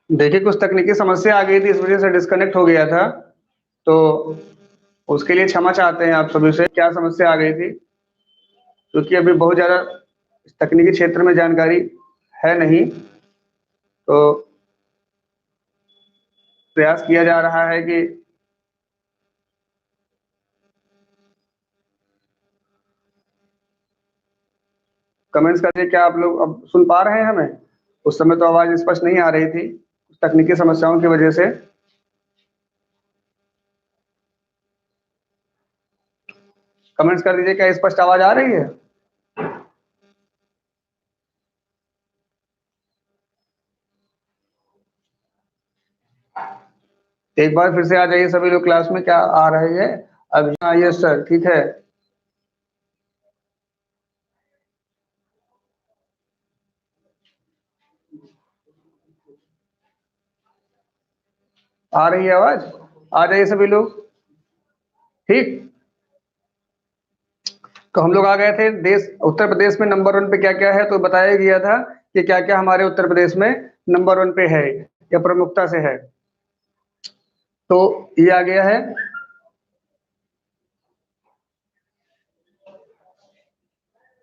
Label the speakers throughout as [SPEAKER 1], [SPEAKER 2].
[SPEAKER 1] देखिए कुछ तकनीकी समस्या आ गई थी, इस वजह से डिस्कनेक्ट हो गया था। तो उसके लिए क्षमा चाहते हैं आप सभी से। क्या समस्या आ गई थी? क्योंकि अभी बहुत ज़्यादा तकनीकी क्षेत्र में जानकारी है नहीं, तो प्रयास किया जा रहा है कि कमेंट्स करिए। क्या आप लोग अब सुन पा रहे हैं हमें? उस समय तो आवाज़ स्पष्ट नहीं आ रही थी, तकनीकी समस्याओं की वजह से। कमेंट्स कर दीजिए, क्या स्पष्ट आवाज़ आ रही है? एक बार फिर से आ जाइए सभी लोग क्लास में। क्या आ रही है? अब आइए सर, ठीक है। आ रही है आवाज़? आ जाइए सभी लोग। ठीक। तो हम लोग आ गए थे देश उत्तर प्रदेश में नंबर 1 पे क्या-क्या है, तो बताया गया था कि क्या-क्या हमारे उत्तर प्रदेश में नंबर 1 पे है या प्रमुखता से है। तो ये आ गया है।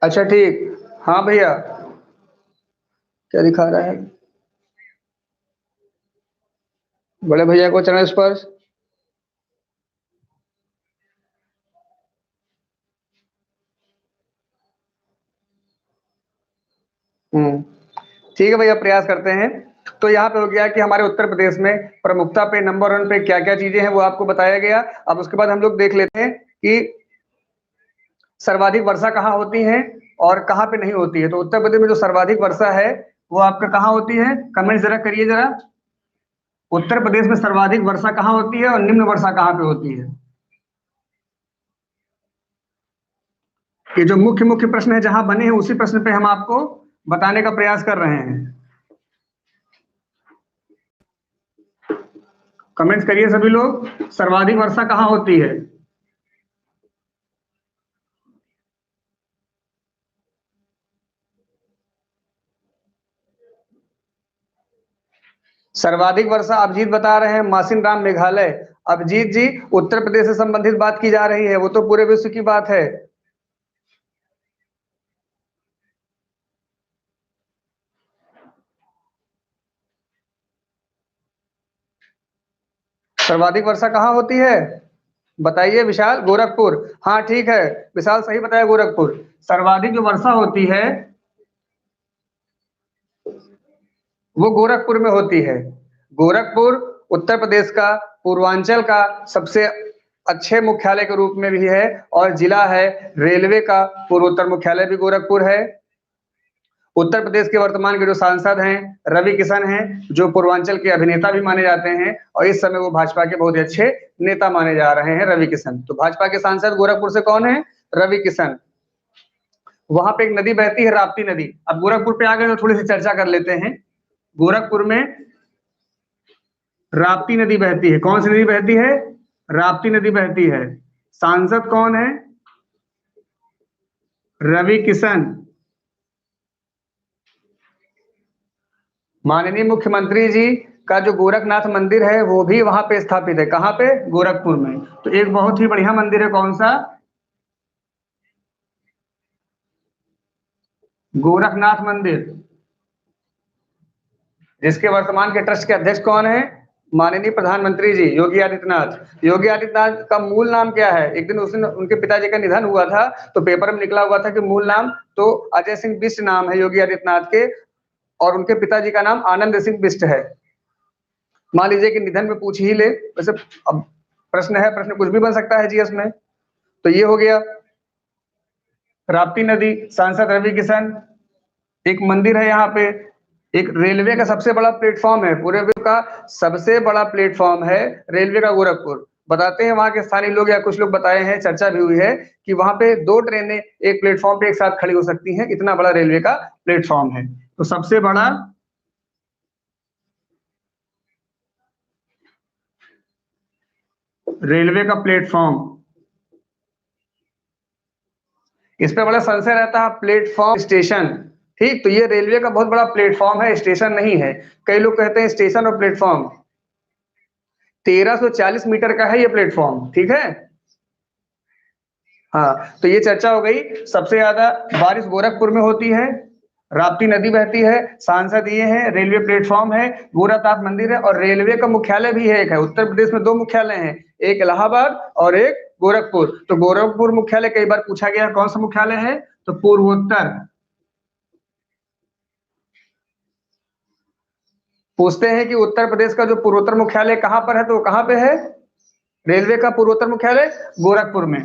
[SPEAKER 1] अच्छा ठीक। हाँ भैया, क्या दिखा रहा है? बड़े भैया को चरण स्पर्श। हुँ। ठीक है भैया, प्रयास करते हैं। तो यहाँ पे हो गया कि हमारे उत्तर प्रदेश में प्रमुखता पे नंबर 1 पे क्या-क्या चीज़ें हैं, वो आपको बताया गया। अब उसके बाद हम लोग देख लेते हैं कि सर्वाधिक वर्षा कहाँ होती है और कहाँ पे नहीं होती है। तो उत्तर प्रदेश में जो सर्वाधिक वर्षा है, वो आपका कहाँ होती है? कमेंट ज़रा करिए ज़रा। उत्तर प्रदेश में सर्वाधिक वर्षा कहाँ होती है और निम्न वर्षा कहाँ पे होती है? ये जो मुख्य-मुख्य प्रश्न है जहाँ बने हैं, उसी प्रश्न पे हम आपको बताने का प्रयास कर रहे हैं। कमेंट्स करिए सभी लोग, सर्वाधिक वर्षा कहाँ होती है? सर्वाधिक वर्षा अभिजीत बता रहे हैं मासिन राम मेघालय। अभिजीत जी, उत्तर प्रदेश से संबंधित बात की जा रही है, वो तो पूरे विश्व की बात है। सर्वाधिक वर्षा कहाँ होती है? बताइए विशाल। गोरखपुर। हाँ ठीक है, विशाल सही बताया, गोरखपुर। सर्वाधिक जो वर्षा होती है वो गोरखपुर में होती है। गोरखपुर उत्तर प्रदेश का पूर्वांचल का सबसे अच्छे मुख्यालय के रूप में भी है और जिला है रेलवे का पूर्वोत्तर मुख्यालय भी गोरखपुर है। उत्तर प्रदेश के वर्तमान के जो सांसद हैं रवि किशन हैं, जो पूर्वांचल के अभिनेता भी माने जाते हैं और इस समय वो भाजपा के बहुत ही अच्छे नेता माने जा रहे हैं, रवि किशन। तो भाजपा के सांसद गोरखपुर से कौन है? रवि किशन। वहां पे एक नदी बहती है, राप्ती नदी। अब गोरखपुर पे आ गए तो थोड़ी सी चर्चा कर लेते हैं। गोरखपुर में राप्ती नदी बहती है। कौन सी नदी बहती है? राप्ती नदी बहती है। सांसद कौन है? रवि किशन। माननीय मुख्यमंत्री जी का जो गोरखनाथ मंदिर है वो भी वहां पे स्थापित है। कहाँ पे? गोरखपुर में। तो एक बहुत ही बढ़िया मंदिर है, कौन सा? गोरखनाथ मंदिर, जिसके वर्तमान के ट्रस्ट के अध्यक्ष कौन है? माननीय प्रधानमंत्री जी योगी आदित्यनाथ। योगी आदित्यनाथ का मूल नाम क्या है? एक दिन उस दिन उनके पिताजी का निधन हुआ था, तो पेपर में निकला हुआ था कि मूल नाम तो अजय सिंह बिष्ट नाम है योगी आदित्यनाथ के, और उनके पिताजी का नाम आनंद सिंह बिष्ट है। मान लीजिए कि निधन में पूछ ही ले, वैसे अब प्रश्न है, प्रश्न कुछ भी बन सकता है जीएस में। तो ये हो गया राप्ती नदी, सांसद रवि किशन। एक मंदिर है यहाँ पे। एक रेलवे का सबसे बड़ा प्लेटफॉर्म है, पूरे विश्व का सबसे बड़ा प्लेटफॉर्म है रेलवे का गोरखपुर। बताते हैं वहां के स्थानीय लोग या कुछ लोग बताए हैं, चर्चा भी हुई है कि वहां पे 2 ट्रेनें एक प्लेटफॉर्म पे एक साथ खड़ी हो सकती हैं, इतना बड़ा रेलवे का प्लेटफॉर्म है। तो सबसे बड़ा रेलवे का प्लेटफॉर्म, इस पे बड़ा संशय रहता है, प्लेटफॉर्म स्टेशन। ठीक, तो ये रेलवे का बहुत बड़ा प्लेटफॉर्म है, स्टेशन नहीं है। कई लोग कहते हैं स्टेशन और प्लेटफॉर्म। 1340 मीटर का है ये प्लेटफॉर्म, ठीक है। हाँ, तो ये चर्चा हो गई। सबसे ज्यादा बारिश गोरखपुर में होती है, राप्ती नदी बहती है, सांसद ये है, रेलवे प्लेटफॉर्म है, गोरखनाथ मंदिर है, और रेलवे का मुख्यालय भी है, एक है। उत्तर प्रदेश में 2 मुख्यालय हैं, एक इलाहाबाद और एक गोरखपुर। तो गोरखपुर मुख्यालय कई बार पूछा गया कौन सा मुख्यालय है, तो पूर्वोत्तर। पूछते हैं कि उत्तर प्रदेश का जो पूर्वोत्तर मुख्यालय कहां पर है, तो वो कहां पे है? रेलवे का पूर्वोत्तर मुख्यालय गोरखपुर में।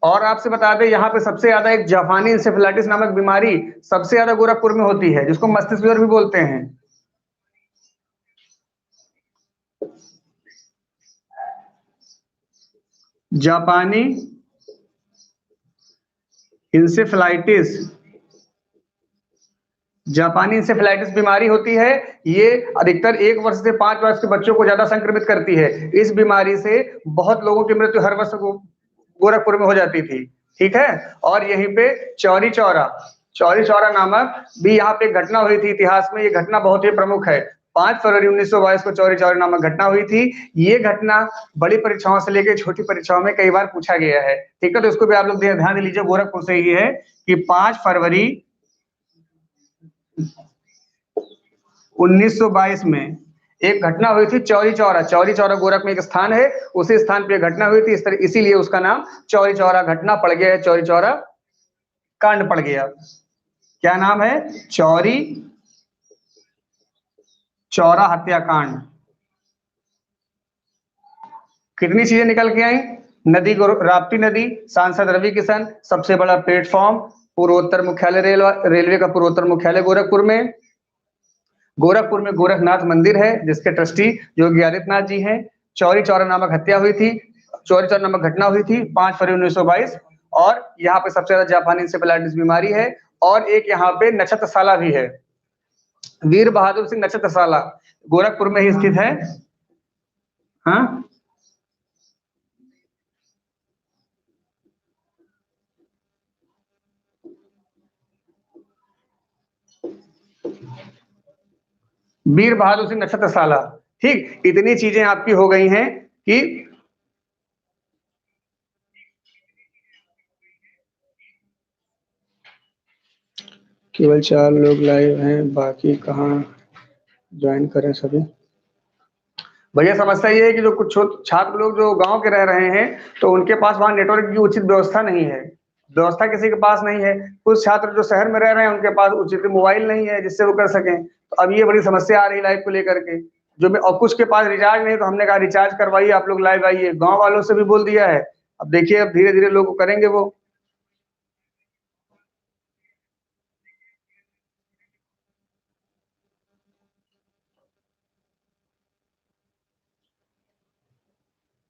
[SPEAKER 1] और आपसे बता दें, यहाँ पे सबसे ज्यादा एक जापानी इंसेफेलाइटिस नामक बीमारी सबसे ज्यादा गोरखपुर में होती है, जिसको मस्तिष्क ज्वर भी बोलते हैं। जापानी इंसेफेलाइटिस, जापानी इंसेफेलाइटिस बीमारी होती है। ये अधिकतर 1 वर्ष से 5 वर्ष के बच्चों को ज्यादा संक्रमित करती है। इस बीमारी से बहुत लोगों की मृत्यु हर वर्ष गोरखपुर में हो जाती थी, ठीक है। और यहीं पे चौरी चौरा, चौरी चौरा नामक भी यहाँ पे एक घटना हुई थी। इतिहास में ये घटना बहुत ही प्रमुख है। 5 फरवरी 1922 को चौरी चौरा नामक घटना हुई थी। ये घटना बड़ी परीक्षाओं से लेकर छोटी परीक्षाओं में कई बार पूछा गया है, ठीक है। तो इसको भी आप लोग ध्यान दे लीजिए, गोरखपुर से ही है कि 5 फरवरी 1922 में एक घटना हुई थी चौरी चौरा। चौरी चौरा गोरख में एक स्थान है, उसी स्थान पे घटना हुई थी, इस तरह इसीलिए उसका नाम चौरी चौरा घटना पड़ गया है, चौरी चौरा कांड पड़ गया। क्या नाम है? चौरी चौरा हत्याकांड। कितनी चीजें निकल के आई? नदी राप्ती नदी, सांसद रवि किशन, सबसे बड़ा प्लेटफॉर्म, पूर्वोत्तर मुख्यालय रेलवे का पूर्वोत्तर मुख्यालय गोरखपुर में, गोरखपुर में गोरखनाथ मंदिर है जिसके ट्रस्टी योगी आदित्यनाथ जी हैं। चौरी चौरा नामक हत्या हुई थी, चौरी चौरा नामक घटना हुई थी 5 फरवरी 1922। और यहाँ पे सबसे ज्यादा जापानी इंसेफेलाइटिस बीमारी है। और एक यहाँ पे नक्षत्रशाला भी है, वीर बहादुर सिंह नक्षत्रशाला, गोरखपुर में ही स्थित है। हाँ, वीर बहादुर सिंह नक्षत्रशाला। ठीक, इतनी चीजें आपकी हो गई हैं कि केवल 4 लोग लाइव हैं, बाकी कहाँ ज्वाइन करें सभी? भैया समस्या ये है कि जो कुछ छात्र लोग जो गांव के रह रहे हैं, तो उनके पास वहां नेटवर्क की उचित व्यवस्था नहीं है। व्यवस्था किसी के पास नहीं है। कुछ छात्र जो शहर में रह रहे हैं उनके पास उचित मोबाइल नहीं है जिससे वो कर सकें। तो अब ये बड़ी समस्या आ रही है लाइव को लेकर के। जो मैं, और कुछ के पास रिचार्ज नहीं, तो हमने कहा रिचार्ज करवाइए, आप लोग लाइव आइए। गाँव वालों से भी बोल दिया है। अब देखिए, अब धीरे धीरे लोग करेंगे वो।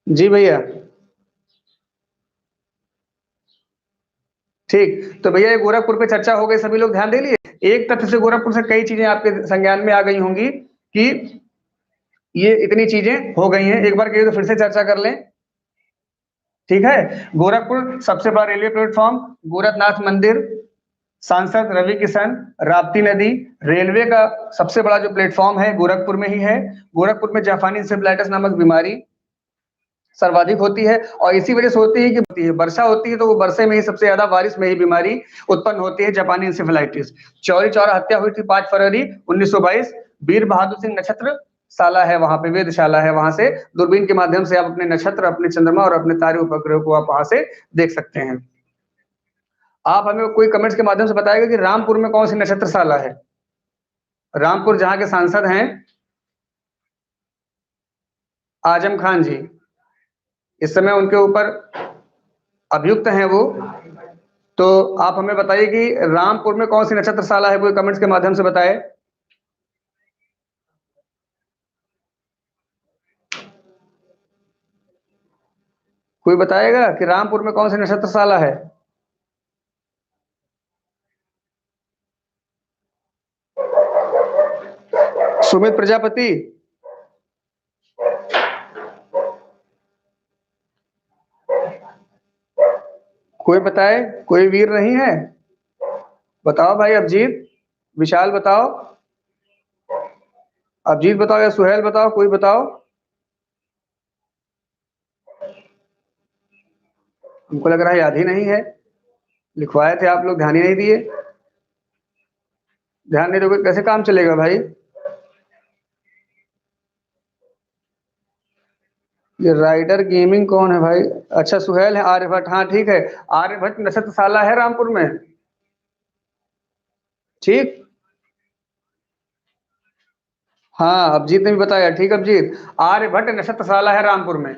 [SPEAKER 1] जी भैया। ठीक, तो भैया ये गोरखपुर पे चर्चा हो गई, सभी लोग ध्यान दे लिए। एक तथ्य से गोरखपुर से कई चीजें आपके संज्ञान में आ गई होंगी कि ये इतनी चीजें हो गई हैं। एक बार कहिए तो फिर से चर्चा कर लें, ठीक है। गोरखपुर सबसे बड़ा रेलवे प्लेटफॉर्म, गोरखनाथ मंदिर, सांसद रवि किशन, राप्ती नदी, रेलवे का सबसे बड़ा जो प्लेटफॉर्म है गोरखपुर में ही है। गोरखपुर में जापानी इंसेफेलाइटिस नामक बीमारी सर्वाधिक होती है, और इसी वजह से होती है कि होती है वर्षा होती है, तो वो वर्षे में ही सबसे ज्यादा बारिश में ही बीमारी उत्पन्न होती है, जापानी इंसेफेलाइटिस। चौरी चौरा हत्या हुई थी 5 फरवरी 1922। वीर बहादुर सिंह नक्षत्र शाला है वहां पे, वेधशाला है, वहां से दूरबीन के माध्यम से आप अपने नक्षत्र, अपने चंद्रमा और अपने तारे उपग्रह को आप वहां से देख सकते हैं। आप हमें कोई कमेंट्स के माध्यम से बताएगा कि रामपुर में कौन सी नक्षत्रशाला है? रामपुर जहाँ के सांसद हैं आजम खान जी, इस समय उनके ऊपर अभियुक्त हैं वो। तो आप हमें बताइए कि रामपुर में कौन सी नक्षत्रशाला है, कोई कमेंट्स के माध्यम से बताए। कोई बताएगा कि रामपुर में कौन सी नक्षत्रशाला है? सुमित प्रजापति। कोई बताए, कोई वीर नहीं है? बताओ भाई, अभिजीत, विशाल बताओ, अभिजीत बताओ या सुहेल बताओ, कोई बताओ। हमको लग रहा है याद ही नहीं है, लिखवाए थे आप लोग, ध्यान ही नहीं दिए। ध्यान नहीं दोगे कैसे काम चलेगा भाई? ये राइडर गेमिंग कौन है भाई? अच्छा सुहेल है, आर्यभट्ट, हाँ ठीक है। आर्यभट्ट नक्षत्रशाला है रामपुर में। ठीक। हाँ अभिजीत ने भी बताया, ठीक अभिजीत, आर्यभट्ट नक्षत्रशाला है रामपुर में।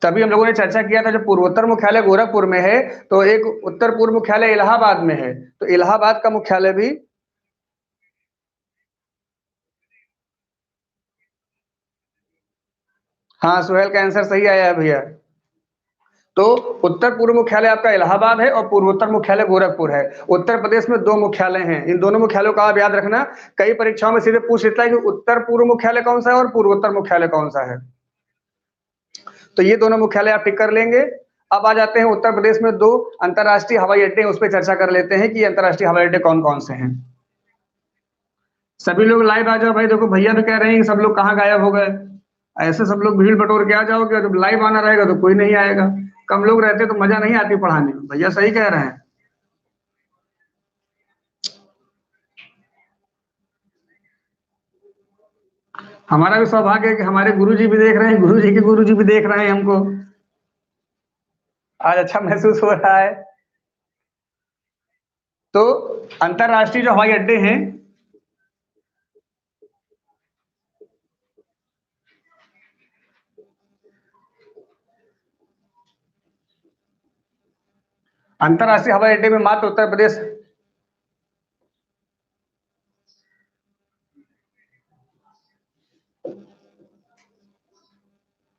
[SPEAKER 1] तभी हम लोगों ने चर्चा किया था, जो पूर्वोत्तर मुख्यालय गोरखपुर में है, तो एक उत्तर पूर्व मुख्यालय इलाहाबाद में है, तो इलाहाबाद का मुख्यालय भी। हाँ सुहेल का आंसर सही आया है भैया। तो उत्तर पूर्व मुख्यालय आपका इलाहाबाद है और पूर्वोत्तर मुख्यालय गोरखपुर है। उत्तर प्रदेश में दो मुख्यालय हैं, इन दोनों मुख्यालयों का आप याद रखना। कई परीक्षाओं में सीधे पूछ लेता है कि उत्तर पूर्व मुख्यालय कौन सा है और पूर्वोत्तर मुख्यालय कौन सा है। तो ये दोनों मुख्यालय आप टिक कर लेंगे। अब आ जाते हैं उत्तर प्रदेश में दो अंतरराष्ट्रीय हवाई अड्डे, उस पर चर्चा कर लेते हैं कि ये अंतरराष्ट्रीय हवाई अड्डे कौन कौन से हैं। सभी लोग लाइव आ जाओ भाई, देखो भैया तो कह रहे हैं कि सब लोग कहाँ गायब हो गए। ऐसे सब लोग भीड़ बटोर के आ जाओगे, जब लाइव आना रहेगा तो कोई नहीं आएगा। कम लोग रहते तो मजा नहीं आती पढ़ाने में, भैया सही कह रहे हैं। हमारा भी सौभाग्य है कि हमारे गुरुजी भी देख रहे हैं, गुरुजी के गुरुजी भी देख रहे हैं हमको। आज अच्छा महसूस हो रहा है। तो अंतरराष्ट्रीय जो हवाई अड्डे हैं, अंतरराष्ट्रीय हवाई अड्डे में मात्र उत्तर प्रदेश।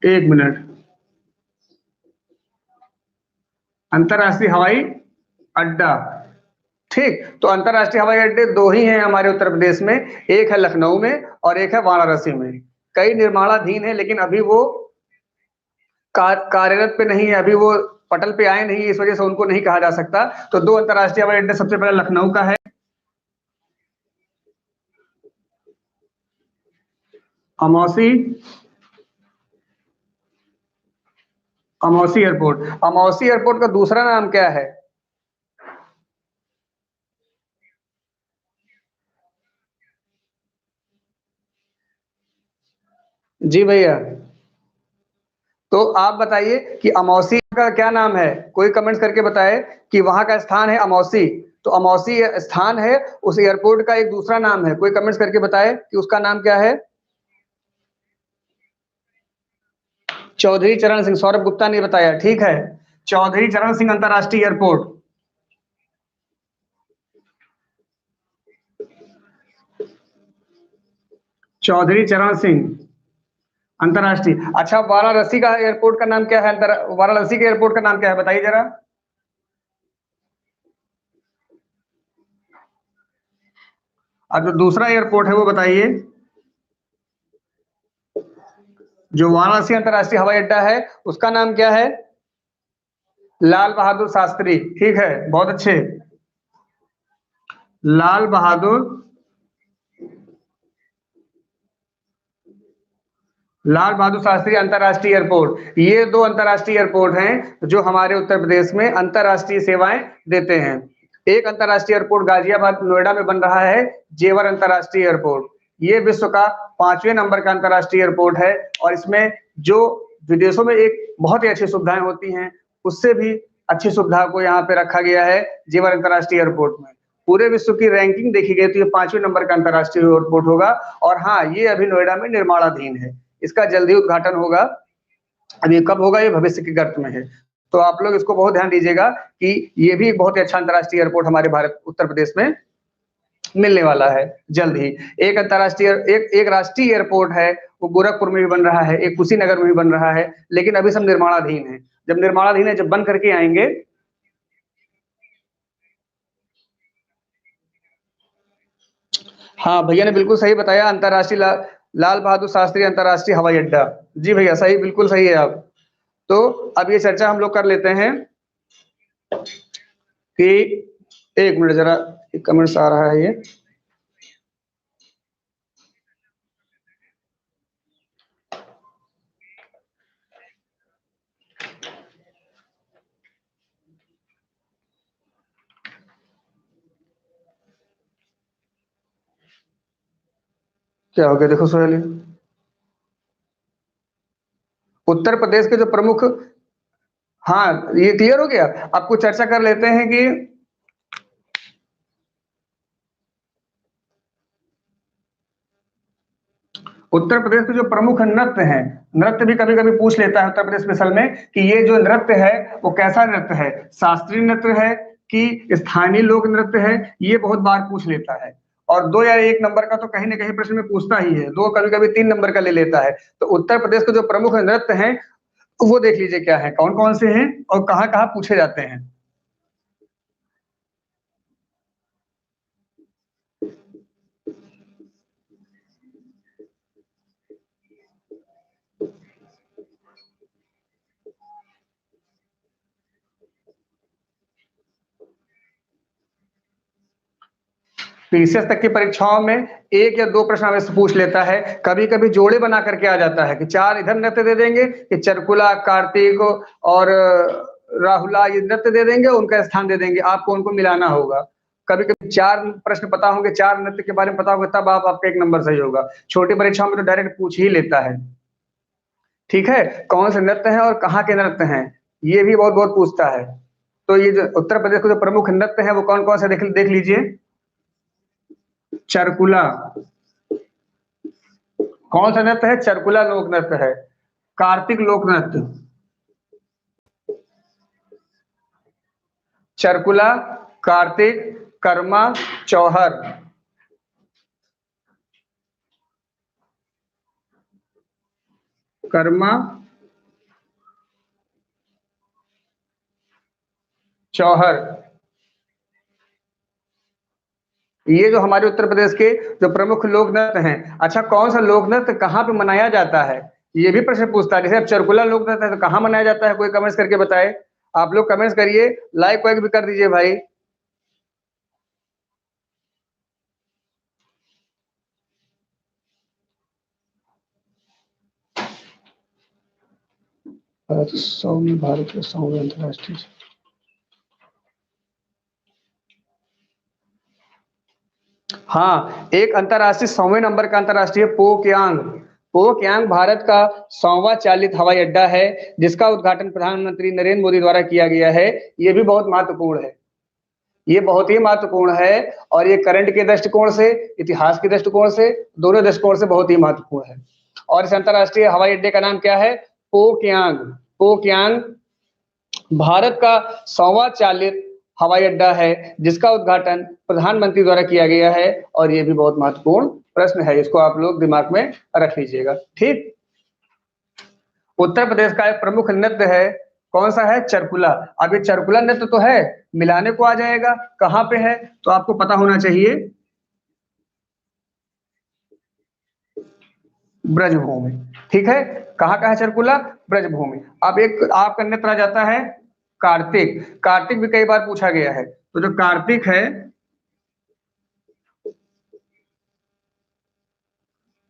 [SPEAKER 1] एक मिनट। अंतरराष्ट्रीय हवाई अड्डा, ठीक। तो अंतरराष्ट्रीय हवाई अड्डे दो ही हैं हमारे उत्तर प्रदेश में, एक है लखनऊ में और एक है वाराणसी में। कई निर्माणाधीन है, लेकिन अभी वो कार्यरत पे नहीं है, अभी वो पटल पे आए नहीं, इस वजह से उनको नहीं कहा जा सकता। तो दो अंतरराष्ट्रीय हवाई अड्डे, सबसे पहले लखनऊ का है अमौसी, अमौसी एयरपोर्ट। अमौसी एयरपोर्ट का दूसरा नाम क्या है? जी भैया। तो आप बताइए कि अमौसी का क्या नाम है, कोई कमेंट्स करके बताए कि वहां का स्थान है अमौसी। तो अमौसी स्थान है, उस एयरपोर्ट का एक दूसरा नाम है, कोई कमेंट्स करके बताए कि उसका नाम क्या है। चौधरी चरण सिंह, सौरभ गुप्ता ने बताया, ठीक है। चौधरी चरण सिंह अंतरराष्ट्रीय एयरपोर्ट। चौधरी चरण सिंह अंतरराष्ट्रीय। अच्छा वाराणसी का एयरपोर्ट का नाम क्या है, वाराणसी के एयरपोर्ट का नाम क्या है, बताइए जरा। अब जो दूसरा एयरपोर्ट है वो बताइए। जो वाराणसी अंतरराष्ट्रीय हवाई अड्डा है उसका नाम क्या है? लाल बहादुर शास्त्री, ठीक है, बहुत अच्छे। लाल बहादुर, लाल बहादुर शास्त्री अंतरराष्ट्रीय एयरपोर्ट, ये दो अंतरराष्ट्रीय एयरपोर्ट हैं जो हमारे उत्तर प्रदेश में अंतरराष्ट्रीय सेवाएं देते हैं। एक अंतरराष्ट्रीय एयरपोर्ट गाजियाबाद नोएडा में बन रहा है, जेवर अंतरराष्ट्रीय एयरपोर्ट। ये विश्व का 5वें नंबर का अंतरराष्ट्रीय एयरपोर्ट है, और इसमें जो विदेशों में एक बहुत ही अच्छी सुविधाएं होती हैं, उससे भी अच्छी सुविधा को यहाँ पे रखा गया है जेवर अंतरराष्ट्रीय एयरपोर्ट में। पूरे विश्व की रैंकिंग देखी गई तो ये 5वें नंबर का अंतरराष्ट्रीय एयरपोर्ट होगा। और हाँ, ये अभी नोएडा में निर्माणाधीन है, इसका जल्द ही उद्घाटन होगा। अभी कब होगा ये भविष्य की गर्त में है। तो आप लोग इसको बहुत ध्यान दीजिएगा कि ये भी बहुत ही अच्छा अंतरराष्ट्रीय एयरपोर्ट हमारे भारत उत्तर प्रदेश में मिलने वाला है जल्द ही। एक अंतरराष्ट्रीय, एक राष्ट्रीय एयरपोर्ट है, वो गोरखपुर में भी बन रहा है, एक कुशीनगर में भी बन रहा है, लेकिन अभी सब निर्माणाधीन है। जब निर्माणाधीन है, जब बन करके आएंगे। हाँ भैया ने बिल्कुल सही बताया, अंतरराष्ट्रीय लाल बहादुर शास्त्री अंतरराष्ट्रीय हवाई अड्डा। जी भैया सही, बिल्कुल सही है आप। तो अब ये चर्चा हम लोग कर लेते हैं कि, एक मिनट जरा, कमेंट्स आ रहा है ये। क्या हो गया देखो सोहेल, उत्तर प्रदेश के जो प्रमुख, हाँ ये क्लियर हो गया। आपको चर्चा कर लेते हैं कि उत्तर प्रदेश के जो प्रमुख नृत्य हैं, नृत्य भी कभी कभी पूछ लेता है उत्तर प्रदेश स्पेशल में कि ये जो नृत्य है वो कैसा नृत्य है, शास्त्रीय नृत्य है कि स्थानीय लोक नृत्य है, ये बहुत बार पूछ लेता है। और 2 या 1 नंबर का तो कहीं ना कहीं प्रश्न में पूछता ही है, 2 कभी कभी 3 नंबर का ले लेता है। तो उत्तर प्रदेश के जो प्रमुख नृत्य हैं वो देख लीजिए क्या है, कौन कौन से हैं और कहाँ कहाँ पूछे जाते हैं। पीसीएस तक की परीक्षाओं में 1 या 2 प्रश्न अवश्य पूछ लेता है, कभी कभी जोड़े बना करके आ जाता है कि 4 इधर नृत्य दे देंगे कि चरकुला, कार्तिक और राहुला, ये नृत्य दे देंगे, उनका स्थान दे देंगे, आपको उनको मिलाना होगा। कभी कभी 4 प्रश्न पता होंगे, 4 नृत्य के बारे में पता होगा, तब आप आपका 1 नंबर सही होगा। छोटी परीक्षाओं में तो डायरेक्ट पूछ ही लेता है। ठीक है, कौन से नृत्य हैं और कहाँ के नृत्य हैं, ये भी बहुत बहुत पूछता है। तो ये जो उत्तर प्रदेश के जो प्रमुख नृत्य हैं वो कौन कौन से, देख देख लीजिए। चरकुला, कौन सा नृत्य है, चरकुला लोक नृत्य है। कार्तिक लोक नृत्य, चरकुला, कार्तिक, कर्मा, चौहर। कर्मा, चौहर, ये जो हमारे उत्तर प्रदेश के जो प्रमुख लोक नृत्य हैं। अच्छा, कौन सा लोक नृत्य कहाँ पे मनाया जाता है, ये भी प्रश्न पूछता है। जैसे अब चरकुला लोक नृत्य है तो कहाँ मनाया जाता है, कोई कमेंट्स करके बताए। आप लोग कमेंट्स करिए, लाइक वाइक भी कर दीजिए भाई। भारत के 100वें अंतर्राष्ट्रीय, हाँ, एक अंतर्राष्ट्रीय 100वें नंबर का अंतर्राष्ट्रीय पोकयांग, पोकयांग भारत का 100वां चालित हवाई अड्डा है, जिसका उद्घाटन प्रधानमंत्री नरेंद्र मोदी द्वारा किया गया है। ये भी बहुत महत्वपूर्ण है, ये बहुत ही महत्वपूर्ण है। और ये करंट के दृष्टिकोण से, इतिहास के दृष्टिकोण से, दोनों दृष्टिकोण से बहुत ही महत्वपूर्ण है। और इस अंतर्राष्ट्रीय हवाई अड्डे का नाम क्या है, पोकयांग। पोकयांग भारत का 100वां चालित हवाई अड्डा है, जिसका उद्घाटन प्रधानमंत्री द्वारा किया गया है। और ये भी बहुत महत्वपूर्ण प्रश्न है, इसको आप लोग दिमाग में रख लीजिएगा। ठीक, उत्तर प्रदेश का एक प्रमुख नृत्य है, कौन सा है, चरकुला। अब ये चरकुला नृत्य तो है, मिलाने को आ जाएगा, कहाँ पे है तो आपको पता होना चाहिए, ब्रजभूमि। ठीक है, कहाँ का है चरकुला, ब्रजभूमि। अब एक आपका नृत्य आ जाता है कार्तिक, कार्तिक भी कई बार पूछा गया है। तो जो कार्तिक है,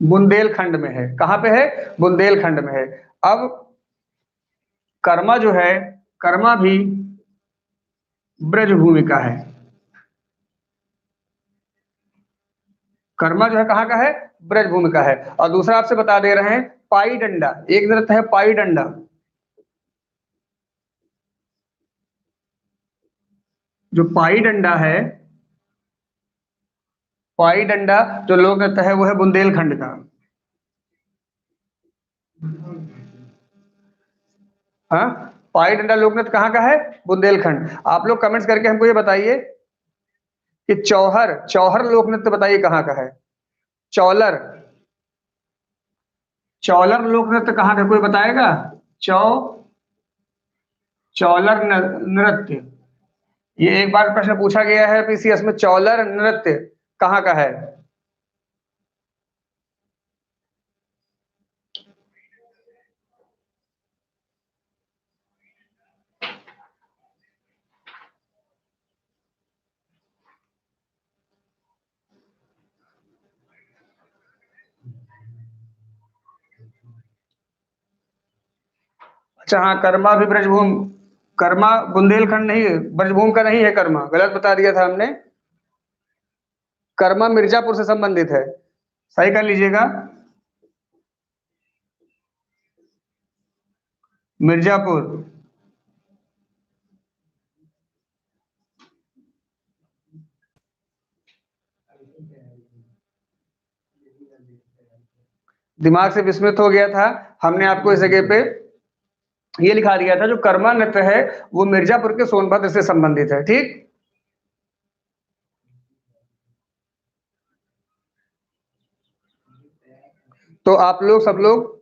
[SPEAKER 1] बुंदेलखंड में है, कहाँ पे है, बुंदेलखंड में है। अब कर्मा जो है, कर्मा भी ब्रजभूमि का है। कर्मा जो है कहाँ का है, ब्रजभूमि का है। और दूसरा आपसे बता दे रहे हैं, पाई डंडा, एक नृत्य है पाई डंडा। जो पाई डंडा है, पाई डंडा जो लोक नृत्य है वो है बुंदेलखंड का। हाँ, पाई डंडा लोक नृत्य कहाँ का है, बुंदेलखंड। आप लोग कमेंट्स करके हमको ये बताइए कि चौहर, चौहर लोक नृत्य बताइए कहाँ का है। चौलर, चौलर लोक नृत्य कहाँ का, कोई बताएगा। चौ चौलर नृत्य, ये एक बार प्रश्न पूछा गया है पीसीएस में, चौलर नृत्य कहाँ का है। अच्छा हाँ, कर्मा भी ब्रजभूम, कर्मा बुंदेलखंड नहीं है, ब्रजभूम का नहीं है कर्मा, गलत बता दिया था हमने। कर्मा मिर्जापुर से संबंधित है, सही कर लीजिएगा। मिर्जापुर। दिमाग से विस्मृत हो गया था, हमने आपको इस जगह पे ये लिखा दिया था, जो कर्मा नृत्य है वो मिर्जापुर के सोनभद्र से संबंधित है, ठीक। तो आप लोग सब लोग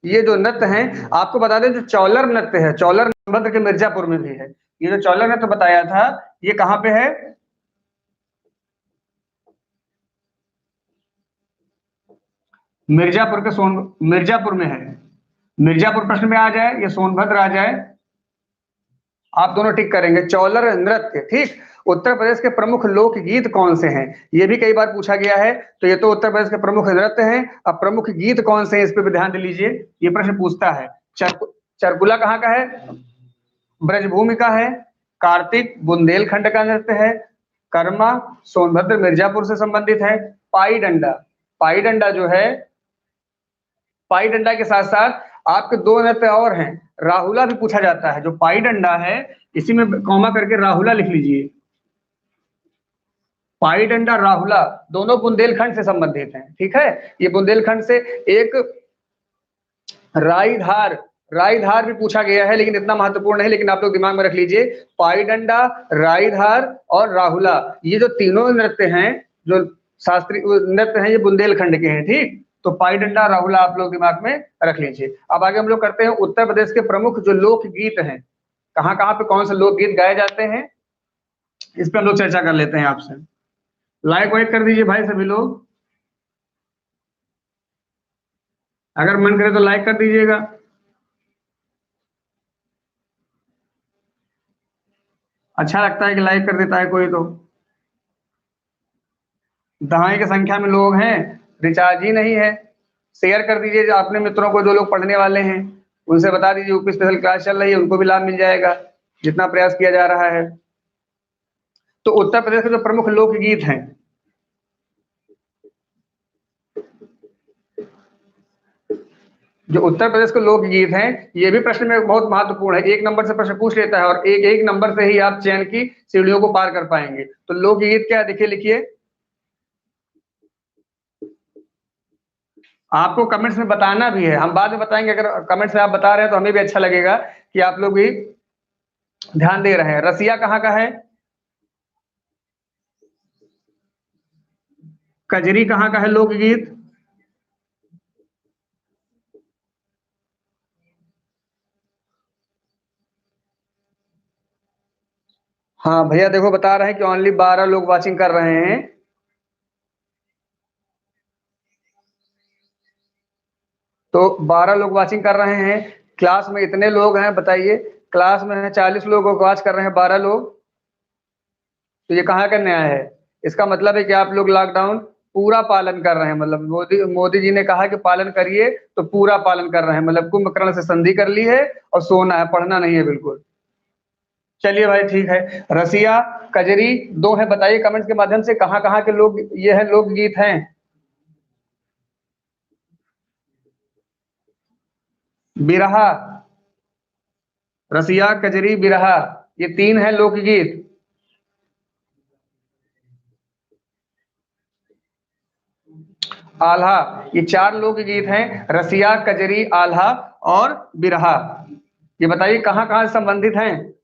[SPEAKER 1] ये जो नृत्य हैं, आपको बता दें, जो चौलर नृत्य है, चौलर सोनभद्र के मिर्जापुर में भी है। ये जो चौलर नृत्य बताया था, ये कहाँ पे है? मिर्जापुर के सोन मिर्जापुर में है। मिर्जापुर प्रश्न में आ जाए या सोनभद्र आ जाए, आप दोनों टिक करेंगे। चौलर नृत्य, ठीक। उत्तर प्रदेश के प्रमुख लोकगीत कौन से हैं, ये भी कई बार पूछा गया है। तो ये तो उत्तर प्रदेश के प्रमुख नृत्य हैं, अब प्रमुख गीत कौन से हैं इस पे भी ध्यान दे लीजिए, ये प्रश्न पूछता है। चरकुला कहाँ का है? ब्रजभूमि का है। कार्तिक बुंदेलखंड का नृत्य है। कर्मा सोनभद्र मिर्जापुर से संबंधित है। पाई डंडा, पाई डंडा जो है, पाई डंडा के साथ साथ आपके दो नृत्य और हैं, राहुला भी पूछा जाता है। जो पाई डंडा है, इसी में कॉमा करके राहुला लिख लीजिए। पाई डंडा राहुला दोनों बुंदेलखंड से संबंधित हैं, ठीक है। ये बुंदेलखंड से एक राईधार, राईधार भी पूछा गया है, लेकिन इतना महत्वपूर्ण नहीं, लेकिन आप लोग दिमाग में रख लीजिए। पाई डंडा, राईधार और राहुला, ये जो तीनों नृत्य हैं, जो शास्त्रीय नृत्य हैं, ये बुंदेलखंड के हैं, ठीक। तो पाई डंडा राहुला आप लोग दिमाग में रख लीजिए। अब आगे हम लोग करते हैं उत्तर प्रदेश के प्रमुख जो लोकगीत हैं, कहाँ कहाँ पे कौन से लोकगीत गाए जाते हैं, इस पे हम लोग चर्चा कर लेते हैं आपसे। लाइक वाइक कर दीजिए भाई सभी लोग, अगर मन करे तो लाइक कर दीजिएगा। अच्छा लगता है कि लाइक कर देता है कोई तो। दहाई की संख्या में लोग हैं, रिचार्ज ही नहीं है। शेयर कर दीजिए जो अपने मित्रों को, जो लोग पढ़ने वाले हैं, उनसे बता दीजिए यूपी स्पेशल क्लास चल रही है, उनको भी लाभ मिल जाएगा, जितना प्रयास किया जा रहा है। तो उत्तर प्रदेश के जो प्रमुख लोकगीत हैं, जो उत्तर प्रदेश के लोकगीत हैं, ये भी प्रश्न में बहुत महत्वपूर्ण है, एक नंबर से प्रश्न पूछ लेता है, और एक एक नंबर से ही आप चयन की सीढ़ियों को पार कर पाएंगे। तो लोकगीत क्या है, देखिए लिखिए, आपको कमेंट्स में बताना भी है, हम बाद में बताएंगे। अगर कमेंट्स में आप बता रहे हैं तो हमें भी अच्छा लगेगा कि आप लोग भी ध्यान दे रहे हैं। रसिया कहाँ का है? कजरी कहाँ का है लोकगीत? हाँ भैया देखो, बता रहे हैं कि ओनली 12 लोग वाचिंग कर रहे हैं। तो 12 लोग वाचिंग कर रहे हैं, क्लास में इतने लोग हैं बताइए, क्लास में है 40 लोग वॉच कर रहे हैं, 12 लोग, तो ये कहाँ का न्याय है? इसका मतलब है कि आप लोग लॉकडाउन पूरा पालन कर रहे हैं, मतलब मोदी मोदी जी ने कहा कि पालन करिए, तो पूरा पालन कर रहे हैं, मतलब कुंभकर्ण से संधि कर ली है और सोना है, पढ़ना नहीं है बिल्कुल। चलिए भाई ठीक है। रसिया, कजरी दो है, बताइए कमेंट्स के माध्यम से कहाँ कहाँ के लोग ये है लोकगीत हैं। बिरहा, रसिया कजरी बिरहा, ये तीन है लोकगीत। आल्हा, ये चार लोकगीत हैं, रसिया कजरी आल्हा और बिरहा। ये बताइए कहाँ कहाँ से संबंधित हैं।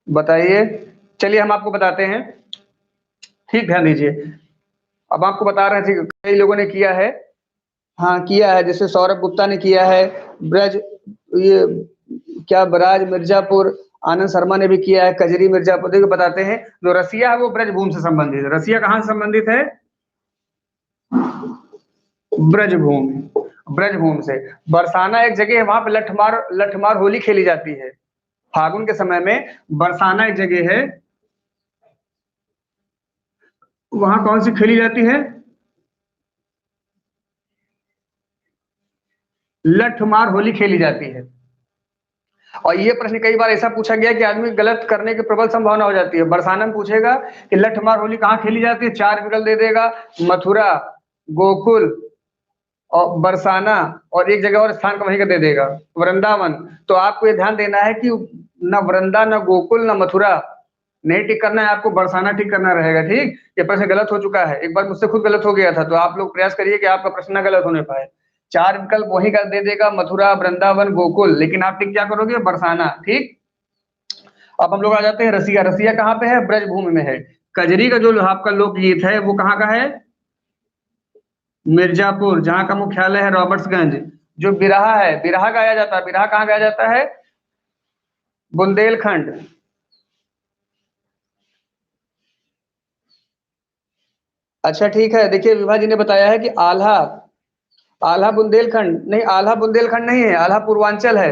[SPEAKER 1] बताइए, चलिए हम आपको बताते हैं, ठीक ध्यान दीजिए। अब आपको बता रहे थे, कई लोगों ने किया है, हाँ किया है, जैसे सौरभ गुप्ता ने किया है, ब्रज, ये क्या बराज मिर्जापुर, आनंद शर्मा ने भी किया है, कजरी मिर्जापुर। देखो बताते हैं, जो रसिया है वो ब्रजभूमि से संबंधित है। रसिया कहाँ से संबंधित है? ब्रजभूमि, ब्रजभूमि से। बरसाना एक जगह है, वहां पे लठमार लठमार होली खेली जाती है फागुन के समय में। बरसाना एक जगह है, वहां कौन सी खेली जाती है? लठमार होली खेली जाती है। और ये प्रश्न कई बार ऐसा पूछा गया कि आदमी गलत करने की प्रबल संभावना हो जाती है। बरसाना में पूछेगा कि लठमार होली कहाँ खेली जाती है, 4 विकल्प दे देगा, मथुरा, गोकुल और बरसाना, और एक जगह और स्थान का वहीं का दे देगा, वृंदावन। तो आपको ये ध्यान देना है कि न वृंदा, न गोकुल, न मथुरा नहीं टिक करना है आपको, बरसाना टिक करना रहेगा। ठीक, ये प्रश्न गलत हो चुका है, एक बार मुझसे खुद गलत हो गया था, तो आप लोग प्रयास करिए कि आपका प्रश्न न गलत होने पाए। 4 विकल्प वहीं का दे देगा, मथुरा, वृंदावन, गोकुल, लेकिन आप टिक क्या करोगे? बरसाना। ठीक। अब हम लोग आ जाते हैं रसिया। रसिया कहाँ पे है? ब्रजभूमि में है। कजरी का जो आपका लोकगीत है वो कहाँ का है? मिर्जापुर, जहाँ का मुख्यालय है रॉबर्ट्सगंज। जो बिरहा है, बिरहा गाया जाता है, बिरहा कहाँ गाया जाता है? बुंदेलखंड। अच्छा ठीक है, देखिए विभा जी ने बताया है कि आल्हा, आल्हा बुंदेलखंड नहीं, आल्हा बुंदेलखंड नहीं है, आल्हा पूर्वांचल है।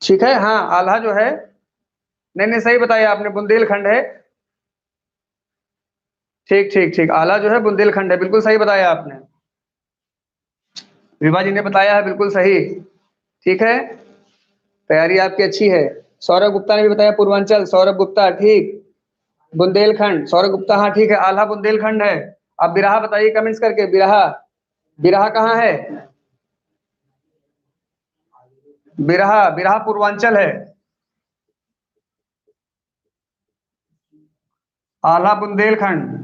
[SPEAKER 1] ठीक है, हाँ आल्हा जो है, नहीं नहीं सही बताया आपने, बुंदेलखंड है। ठीक ठीक ठीक, आल्हा जो है बुंदेलखंड है, बिल्कुल सही बताया आपने। विभा जी ने बताया है, बिल्कुल सही। ठीक है, तैयारी आपकी अच्छी है। सौरभ गुप्ता ने भी बताया पूर्वांचल, सौरभ गुप्ता ठीक। बुंदेलखंड, सौरभ गुप्ता हाँ ठीक है, आल्हा बुंदेलखंड है। अब बिरहा बताइए कमेंट्स करके, बिरहा, बिरहा कहाँ है? बिरहा, बिरहा पूर्वांचल है। आल्हा बुंदेलखंड।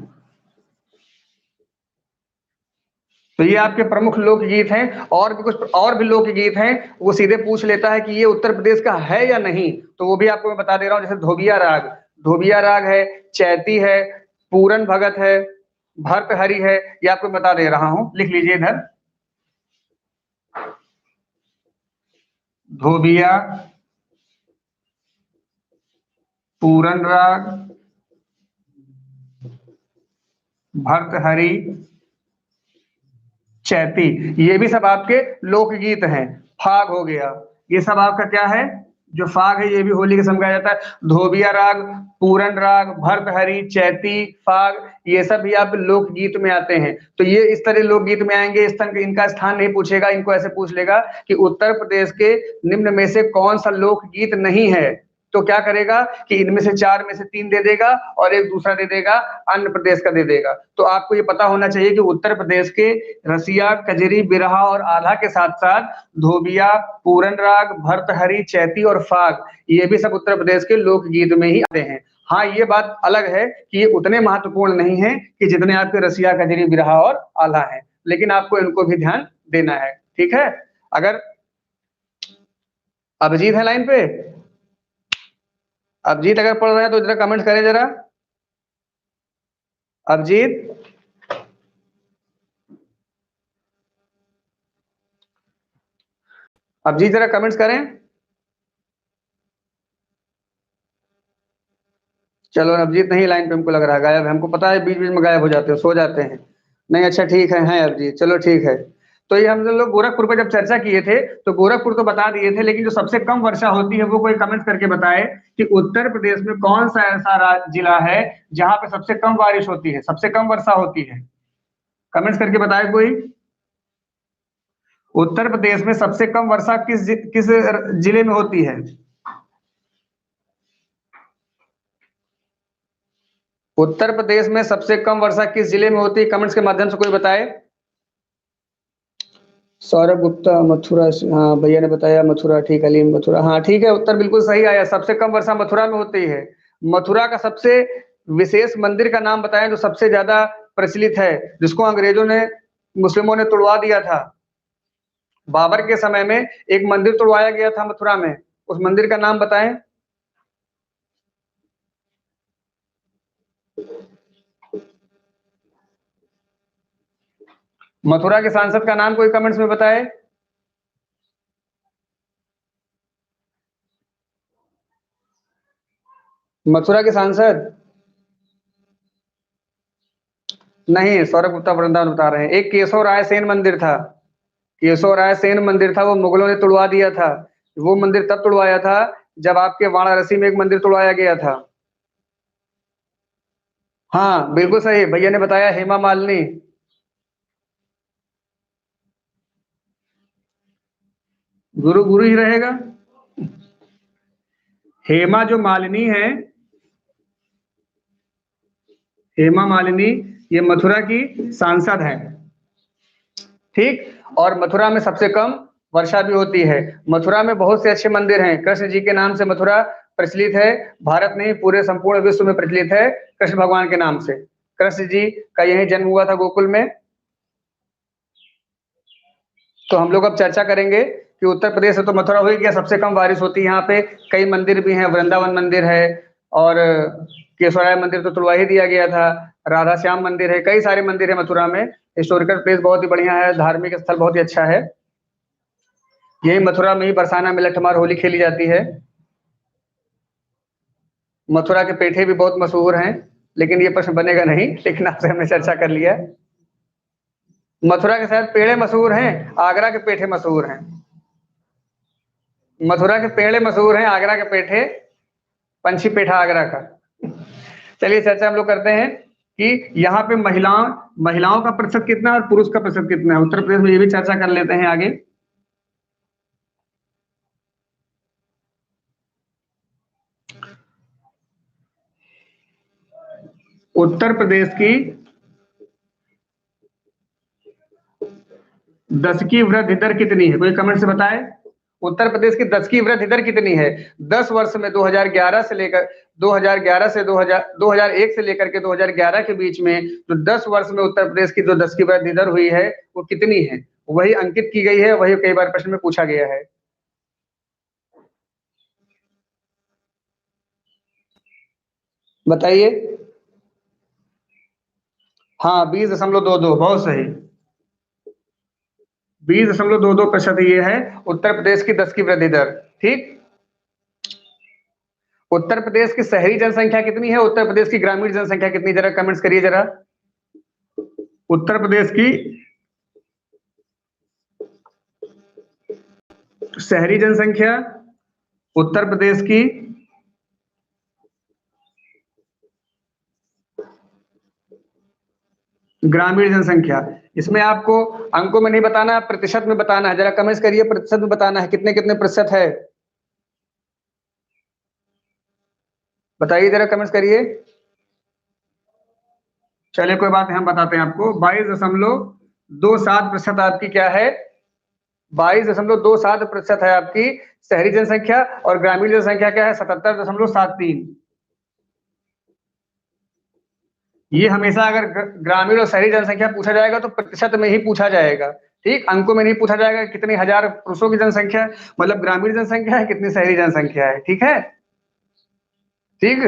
[SPEAKER 1] तो ये आपके प्रमुख लोकगीत हैं। और भी कुछ और भी लोकगीत हैं, वो सीधे पूछ लेता है कि ये उत्तर प्रदेश का है या नहीं, तो वो भी आपको मैं बता दे रहा हूँ। जैसे धोबिया राग, धोबिया राग है, चैती है, पूरन भगत है, भर्तहरि है, ये आपको बता दे रहा हूँ, लिख लीजिए इधर। धोबिया, पूरन राग, भर्तहरि, चैती, ये भी सब आपके लोकगीत हैं। फाग हो गया, ये सब आपका क्या है? जो फाग है, ये भी होली के समय गाया जाता है। धोबिया राग, पूरन राग, भर्तहरि, चैती, फाग, ये सब भी आप लोकगीत में आते हैं। तो ये इस तरह लोकगीत में आएंगे, इस तरह इनका स्थान नहीं पूछेगा, इनको ऐसे पूछ लेगा कि उत्तर प्रदेश के निम्न में से कौन सा लोकगीत नहीं है। तो क्या करेगा कि इनमें से 4 में से 3 दे देगा और एक दूसरा दे देगा, अन्य प्रदेश का दे देगा। तो आपको ये पता होना चाहिए कि उत्तर प्रदेश के रसिया, कजरी, बिरहा और आल्हा के साथ साथ धोबिया, पूरन राग, भर्तहरि, चैती और फाग, ये भी सब उत्तर प्रदेश के लोकगीत में ही आते हैं। हाँ, ये बात अलग है कि ये उतने महत्वपूर्ण नहीं है कि जितने आपके रसिया, कजरी, बिरहा और आल्हा है, लेकिन आपको इनको भी ध्यान देना है। ठीक है, अगर अभिजीत है लाइन पे, अभिजीत अगर पढ़ रहे हैं तो जरा कमेंट करें जरा। अभिजीत, अभिजीत जरा कमेंट्स करें। चलो अभिजीत नहीं लाइन पे, हमको लग रहा है गायब है, हमको पता है बीच बीच में गायब हो जाते हो, सो जाते हैं। नहीं अच्छा ठीक है, हैं अभिजीत, चलो ठीक है। तो ये हम लोग गोरखपुर पर जब चर्चा किए थे, तो गोरखपुर तो बता दिए थे, लेकिन जो सबसे कम वर्षा होती है वो कोई कमेंट करके बताए कि उत्तर प्रदेश में कौन सा ऐसा जिला है जहां पे सबसे कम बारिश होती है, सबसे कम वर्षा होती है। कमेंट्स करके बताए कोई। उत्तर प्रदेश में सबसे कम वर्षा किस जिले में होती है? उत्तर प्रदेश में सबसे कम वर्षा किस जिले में होती है? कमेंट्स के माध्यम से कोई बताए। सौरभ गुप्ता, मथुरा से, हाँ भैया ने बताया मथुरा, ठीक, अलीम मथुरा, हाँ ठीक है, उत्तर बिल्कुल सही आया, सबसे कम वर्षा मथुरा में होती है। मथुरा का सबसे विशेष मंदिर का नाम बताएं जो सबसे ज्यादा प्रचलित है, जिसको अंग्रेजों ने, मुस्लिमों ने तोड़वा दिया था। बाबर के समय में एक मंदिर तोड़वाया गया था मथुरा में, उस मंदिर का नाम बताएं। मथुरा के सांसद का नाम कोई कमेंट्स में बताए। मथुरा के सांसद? नहीं, सौरभ गुप्ता वृंदावन बता रहे हैं। एक केशव राय सेन मंदिर था, केशव राय सेन मंदिर था, वो मुगलों ने तुड़वा दिया था। वो मंदिर तब तुड़वाया था जब आपके वाराणसी में एक मंदिर तुड़वाया गया था। हाँ बिल्कुल सही, भैया ने बताया, हेमा मालिनी। गुरु गुरु ही रहेगा। हेमा जो मालिनी है, हेमा मालिनी, ये मथुरा की सांसद है। ठीक, और मथुरा में सबसे कम वर्षा भी होती है। मथुरा में बहुत से अच्छे मंदिर हैं, कृष्ण जी के नाम से मथुरा प्रचलित है। भारत नहीं, पूरे संपूर्ण विश्व में प्रचलित है कृष्ण भगवान के नाम से। कृष्ण जी का यही जन्म हुआ था गोकुल में। तो हम लोग अब चर्चा करेंगे कि उत्तर प्रदेश से तो मथुरा हो ही गया, सबसे कम बारिश होती है यहाँ पे। कई मंदिर भी हैं, वृंदावन मंदिर है, और केशवराय मंदिर तो तुड़वा ही दिया गया था। राधा श्याम मंदिर है, कई सारे मंदिर है मथुरा में। हिस्टोरिकल प्लेस बहुत ही बढ़िया है, धार्मिक स्थल बहुत ही अच्छा है। यही मथुरा में ही बरसाना में लठमार होली खेली जाती है। मथुरा के पेठे भी बहुत मशहूर हैं, लेकिन ये प्रश्न बनेगा नहीं, लेकिन आपसे हमने चर्चा कर लिया। मथुरा के शायद पेड़े मशहूर हैं, आगरा के पेठे मशहूर हैं। मथुरा के पेड़े मशहूर हैं, आगरा के पेठे, पंछी पेठा आगरा का। चलिए चर्चा हम लोग करते हैं कि यहाँ पे महिलाओं महिलाओं का प्रतिशत कितना है और पुरुष का प्रतिशत कितना है उत्तर प्रदेश में, ये भी चर्चा कर लेते हैं आगे। उत्तर प्रदेश की 10 की वृद्धि दर कितनी है, कोई कमेंट से बताए। उत्तर प्रदेश की 10 की वृद्धि दर कितनी है? 10 वर्ष में 2011 से लेकर 2011 से 2001 से लेकर के 2011 के बीच में जो 10 वर्ष में उत्तर प्रदेश की जो 10 की वृद्धि दर हुई है वो कितनी है, वही अंकित की गई है, वही कई बार प्रश्न में पूछा गया है। बताइए। हाँ, 20.22, बहुत सही। 20.22% ये है उत्तर प्रदेश की 10 की वृद्धि दर। ठीक। उत्तर प्रदेश की शहरी जनसंख्या कितनी है, उत्तर प्रदेश की ग्रामीण जनसंख्या कितनी, जरा कमेंट्स करिए जरा। उत्तर प्रदेश की शहरी जनसंख्या, उत्तर प्रदेश की ग्रामीण जनसंख्या। इसमें आपको अंकों में नहीं बताना, प्रतिशत में बताना है, जरा कमेंट्स करिए, प्रतिशत में बताना है कितने कितने प्रतिशत है, बताइए जरा कमेंट्स करिए। चलिए कोई बात नहीं, हम बताते हैं आपको। 22.27% आपकी क्या है, 22.27% है आपकी शहरी जनसंख्या, और ग्रामीण जनसंख्या क्या है, 77.73। ये हमेशा अगर ग्रामीण और शहरी जनसंख्या पूछा जाएगा तो प्रतिशत में ही पूछा जाएगा। ठीक, अंकों में नहीं पूछा जाएगा कितनी हजार पुरुषों की जनसंख्या है, मतलब ग्रामीण जनसंख्या है, कितनी शहरी जनसंख्या है। ठीक है। ठीक।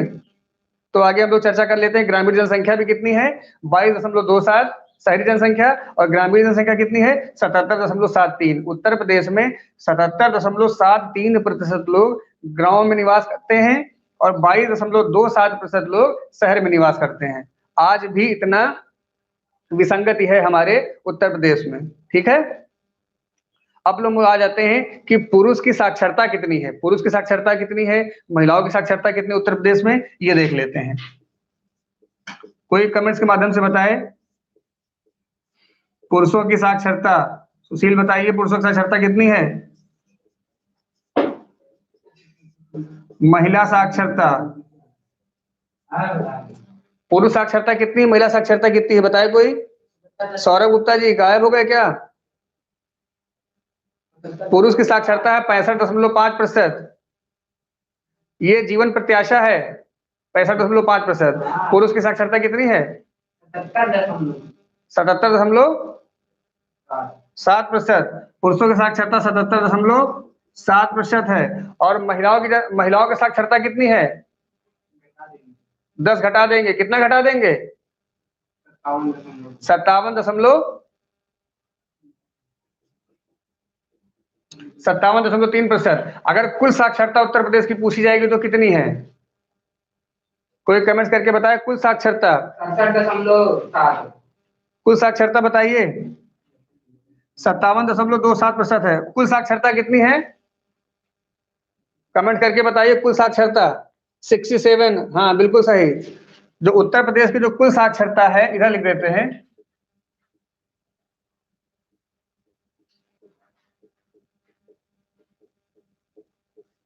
[SPEAKER 1] तो आगे हम लोग चर्चा कर लेते हैं, ग्रामीण जनसंख्या भी कितनी है, 22.27। शहरी जनसंख्या और ग्रामीण जनसंख्या कितनी है, 77.73। उत्तर प्रदेश में 77.73% लोग गांव में निवास करते हैं, और 22.27% लोग शहर में निवास करते हैं। आज भी इतना विसंगति है हमारे उत्तर प्रदेश में। ठीक है। अब लोग आ जाते हैं कि पुरुष की साक्षरता कितनी है, पुरुष की साक्षरता कितनी है, महिलाओं की साक्षरता कितनी उत्तर प्रदेश में, ये देख लेते हैं। कोई कमेंट्स के माध्यम से बताए। पुरुषों की साक्षरता, सुशील बताइए, पुरुषों की साक्षरता कितनी है। महिला साक्षरता, पुरुष साक्षरता कितनी है, महिला साक्षरता कितनी है, बताए कोई। सौरभ गुप्ता जी गायब हो गए क्या। पुरुष की साक्षरता है 65.5%। ये जीवन प्रत्याशा है, 65.5%। पुरुष की साक्षरता कितनी है, 77.7%। पुरुषों की साक्षरता 77.7% है। और महिलाओं की साक्षरता कितनी है, 10 घटा देंगे, कितना घटा देंगे, 57.3%। अगर कुल साक्षरता उत्तर प्रदेश की पूछी जाएगी तो कितनी है, कोई कमेंट्स करके बताए कुल साक्षरता
[SPEAKER 2] 67.7।
[SPEAKER 1] कुल साक्षरता बताइए 57.27% है। कुल साक्षरता कितनी है? कमेंट करके बताइए कुल साक्षरता 67। हाँ बिल्कुल सही। जो उत्तर प्रदेश की जो कुल साक्षरता है इधर लिख देते हैं,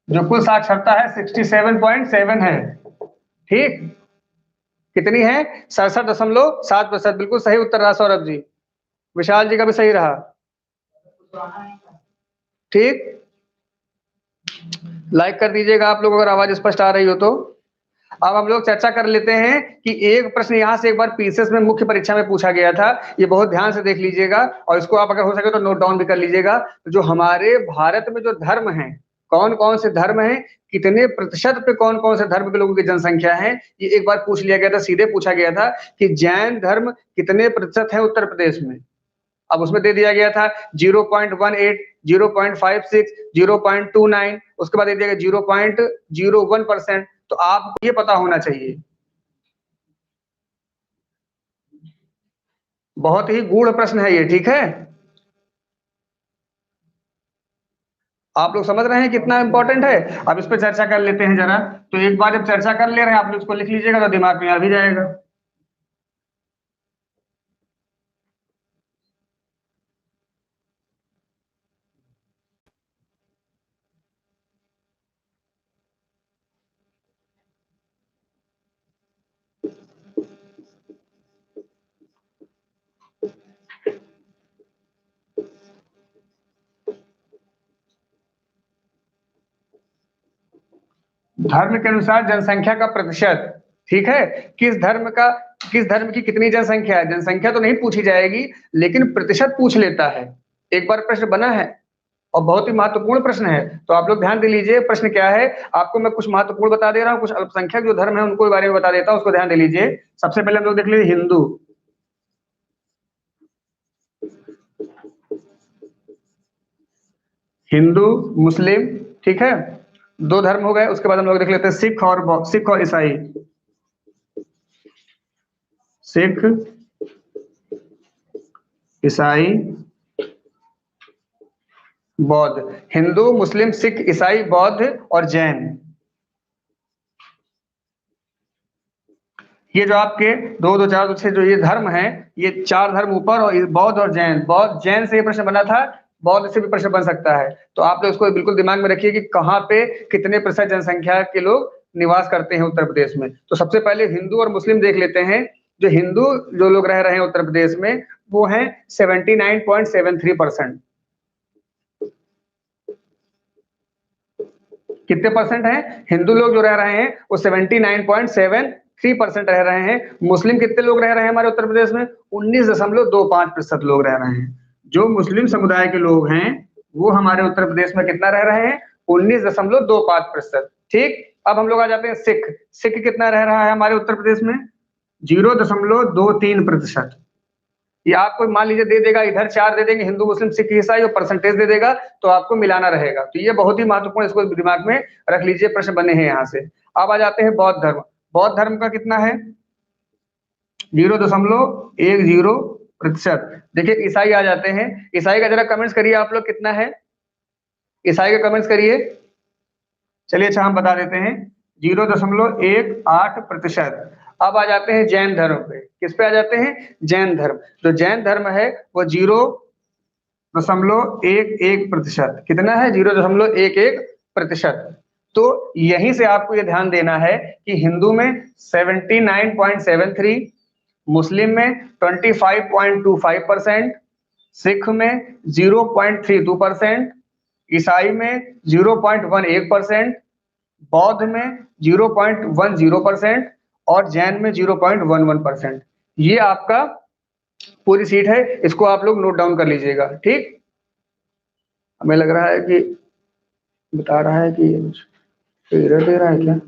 [SPEAKER 1] जो कुल साक्षरता है 67.7 है। ठीक, कितनी है? 67.7%। बिल्कुल सही उत्तर रहा सौरभ जी। विशाल जी का भी सही रहा। ठीक, लाइक कर दीजिएगा आप लोग अगर आवाज स्पष्ट आ रही हो तो। अब हम लोग चर्चा कर लेते हैं कि एक प्रश्न यहाँ से एक बार पीसीएस में मुख्य परीक्षा में पूछा गया था, ये बहुत ध्यान से देख लीजिएगा और इसको आप अगर हो सके तो नोट डाउन भी कर लीजिएगा। जो हमारे भारत में जो धर्म है, कौन कौन से धर्म है, कितने प्रतिशत पे कौन कौन से धर्म के लोगों की जनसंख्या है, ये एक बार पूछ लिया गया था। सीधे पूछा गया था कि जैन धर्म कितने प्रतिशत है उत्तर प्रदेश में। अब उसमें दे दिया गया था 0.18, 0.56, 0.29, उसके बाद दे दिया गया 0.01%। तो आपको ये पता होना चाहिए। बहुत ही गूढ़ प्रश्न है ये, ठीक है? आप लोग समझ रहे हैं कितना इंपॉर्टेंट है? अब इस पर चर्चा कर लेते हैं जरा। तो एक बार जब चर्चा कर ले रहे हैं आप लोग इसको लिख लीजिएगा तो दिमाग में आ भी जाएगा। धर्म के अनुसार जनसंख्या का प्रतिशत, ठीक है? किस धर्म की कितनी जनसंख्या है, जनसंख्या तो नहीं पूछी जाएगी लेकिन प्रतिशत पूछ लेता है। एक बार प्रश्न बना है और बहुत ही महत्वपूर्ण प्रश्न है। तो आप लोग ध्यान दे लीजिए प्रश्न क्या है। आपको मैं कुछ महत्वपूर्ण बता दे रहा हूँ, कुछ अल्पसंख्यक जो धर्म है उनको बारे में बता देता हूँ, उसको ध्यान दे लीजिए। सबसे पहले हम लोग देख लीजिए हिंदू। हिंदू मुस्लिम, ठीक है, दो धर्म हो गए। उसके बाद हम लोग देख लेते हैं सिख और ईसाई। सिख, ईसाई, बौद्ध। हिंदू मुस्लिम सिख ईसाई बौद्ध और जैन, ये जो आपके दो दो चार दो छह जो ये धर्म है, ये चार धर्म ऊपर और बौद्ध और जैन। बौद्ध जैन से ये प्रश्न बना था, बौद्ध से भी प्रश्न बन सकता है। तो आप लोग इसको बिल्कुल दिमाग में रखिए कि कहाँ पे कितने प्रतिशत जनसंख्या के लोग निवास करते हैं उत्तर प्रदेश में। तो सबसे पहले हिंदू और मुस्लिम देख लेते हैं। जो हिंदू जो लोग रह रहे हैं उत्तर प्रदेश में वो है 79.73%। कितने परसेंट है? हिंदू लोग जो रह रहे हैं वो 79.73% रह रहे हैं। मुस्लिम कितने लोग रह रहे हैं हमारे उत्तर प्रदेश में? 19.25% लोग रह रहे हैं। जो मुस्लिम समुदाय के लोग हैं वो हमारे उत्तर प्रदेश में कितना रह रहे हैं? 19.25%। ठीक, अब हम लोग आ जाते हैं सिख। सिख कितना रह रहा है हमारे उत्तर प्रदेश में? 0.23%। ये आपको मान लीजिए दे देगा, इधर 4 दे देंगे हिंदू मुस्लिम सिख ईसाई और परसेंटेज दे देगा, तो आपको मिलाना रहेगा। तो ये बहुत ही महत्वपूर्ण, इसको दिमाग में रख लीजिए, प्रश्न बने हैं यहाँ से। अब आ जाते हैं बौद्ध धर्म। बौद्ध धर्म का कितना है? 0.10%। देखिए ईसाई आ जाते हैं। ईसाई का जरा कमेंट्स करिए आप लोग, कितना है ईसाई का? कमेंट्स करिए। चलिए अच्छा हम बता देते हैं, 0.18%। अब आ जाते हैं जैन धर्म पे। किस पे आ जाते हैं? जैन धर्म। जो जैन धर्म है वो 0.11%। कितना है? 0.11%। तो यहीं से आपको ये ध्यान देना है कि हिंदू में 79.73, मुस्लिम में 25.25%, सिख में 0.32%, ईसाई में 0.18%, बौद्ध में 0.10% और जैन में 0.11%। ये आपका पूरी सीट है, इसको आप लोग नोट डाउन कर लीजिएगा। ठीक, हमें लग रहा है कि बता रहा है कि एरर दे रहा है क्या?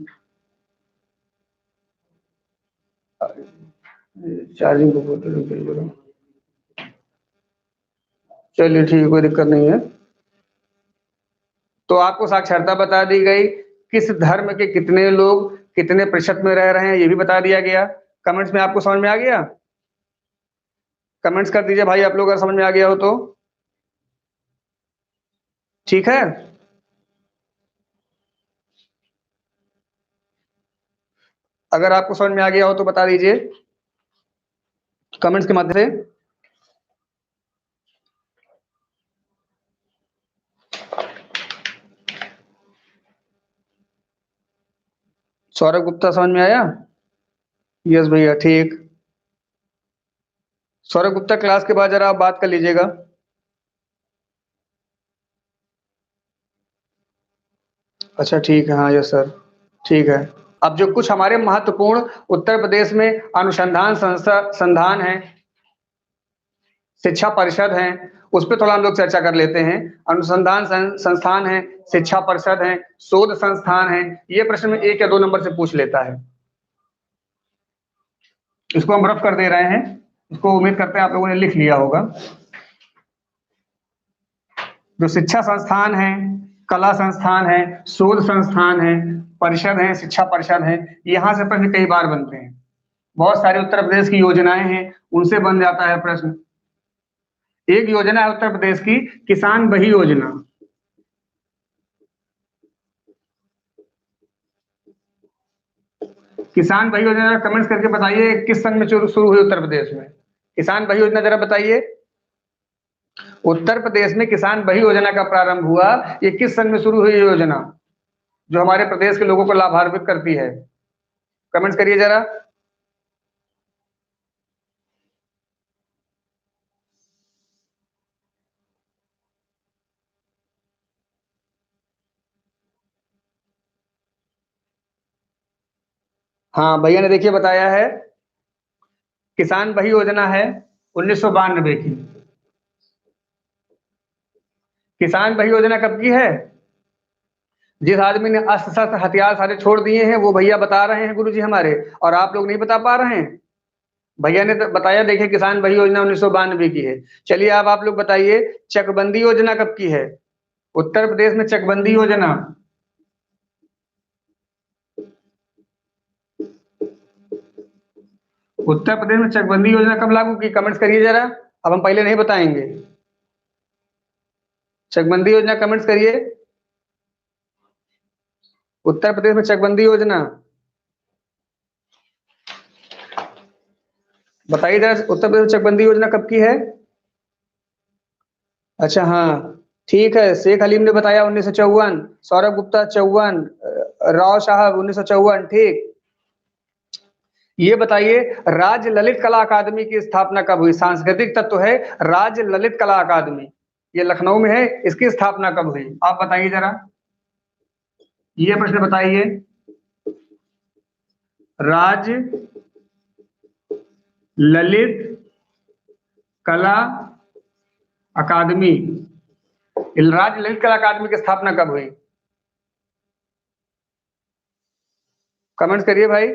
[SPEAKER 1] चार्जिंग को बोल रहा, चलिए ठीक, कोई दिक्कत नहीं है। तो आपको साक्षरता बता दी गई, किस धर्म के कितने लोग कितने प्रतिशत में रह रहे हैं ये भी बता दिया गया। कमेंट्स में आपको समझ में आ गया? कमेंट्स कर दीजिए भाई आप लोग अगर समझ में आ गया हो तो। ठीक है, अगर आपको समझ में आ गया हो तो बता दीजिए कमेंट्स के माध्यम से। सौरभ गुप्ता समझ में आया? यस भैया, ठीक। सौरभ गुप्ता क्लास के बाद जरा आप बात कर लीजिएगा। अच्छा ठीक है, हाँ यस सर, ठीक है। अब जो कुछ हमारे महत्वपूर्ण उत्तर प्रदेश में अनुसंधान संस्थान है, शिक्षा परिषद है, उस पर थोड़ा हम लोग चर्चा कर लेते हैं। अनुसंधान संस्थान है, शिक्षा परिषद है, शोध संस्थान है, ये प्रश्न में 1 या 2 नंबर से पूछ लेता है। इसको हम रफ कर दे रहे हैं, इसको उम्मीद करते हैं आप लोगों ने लिख लिया होगा। जो शिक्षा संस्थान है, कला संस्थान है, शोध संस्थान है, परिषद है, शिक्षा परिषद है, यहाँ से प्रश्न कई बार बनते हैं। बहुत सारी उत्तर प्रदेश की योजनाएं हैं, उनसे बन जाता है प्रश्न। एक योजना है उत्तर प्रदेश की, किसान बही योजना। किसान बही योजना कमेंट्स करके बताइए किस सन में शुरू हुई उत्तर प्रदेश में। किसान बही योजना जरा बताइए, उत्तर प्रदेश में किसान बही योजना का प्रारंभ हुआ, ये किस सन में शुरू हुई योजना जो हमारे प्रदेश के लोगों को लाभान्वित करती है? कमेंट्स करिए जरा। हाँ भैया ने देखिए बताया है, किसान बही योजना है 1992 की। किसान बही योजना कब की है? जिस आदमी ने अस्त्र शस्त्र हथियार सारे छोड़ दिए हैं वो भैया बता रहे हैं गुरुजी हमारे, और आप लोग नहीं बता पा रहे हैं। भैया ने तो बताया, देखिए किसान बही योजना 1992 की है। चलिए अब आप लोग बताइए चकबंदी योजना कब की है? उत्तर प्रदेश में चकबंदी योजना, उत्तर प्रदेश में चकबंदी योजना कब लागू की? कमेंट्स करिए जरा। अब हम पहले नहीं बताएंगे। चकबंदी योजना कमेंट्स करिए, उत्तर प्रदेश में चकबंदी योजना बताइए जरा, उत्तर प्रदेश में चकबंदी योजना कब की है? अच्छा हाँ, ठीक है। शेख हलीम ने बताया 1954, सौरभ गुप्ता 54, राव साहब 1954, ठीक। ये बताइए राज्य ललित कला अकादमी की स्थापना कब हुई? सांस्कृतिक तत्व है राज्य ललित कला अकादमी, ये लखनऊ में है, इसकी स्थापना कब हुई आप बताइए जरा। ये प्रश्न बताइए, राज्य ललित कला अकादमी, राज्य ललित कला अकादमी की स्थापना कब हुई? कमेंट्स करिए भाई।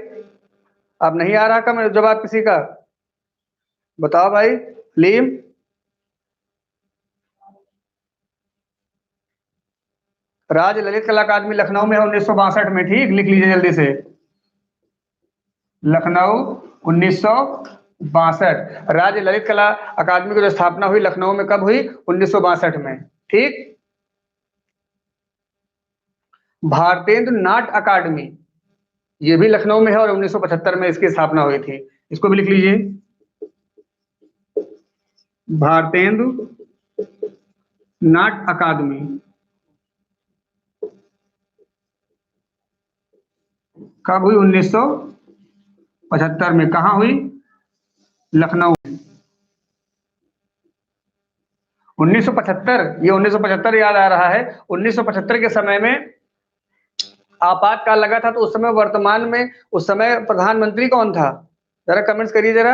[SPEAKER 1] अब नहीं आ रहा कमेंट जवाब किसी का? बताओ भाई। लीम, राज्य ललित कला अकादमी लखनऊ में है 1962 में, ठीक, लिख लीजिए जल्दी से। लखनऊ 1962, राज्य ललित कला अकादमी की जो स्थापना हुई लखनऊ में कब हुई? 1962 में, ठीक। भारतेंदु नाट्य अकादमी, ये भी लखनऊ में है और 1975 में इसकी स्थापना हुई थी, इसको भी लिख लीजिए। भारतेंदु नाट्य अकादमी कब हुई? 1975 में। कहाँ हुई? लखनऊ। 1975, ये 1975 याद आ रहा है। 1975 के समय में आपातकाल लगा था, तो उस समय वर्तमान में उस समय प्रधानमंत्री कौन था? जरा कमेंट्स करिए जरा।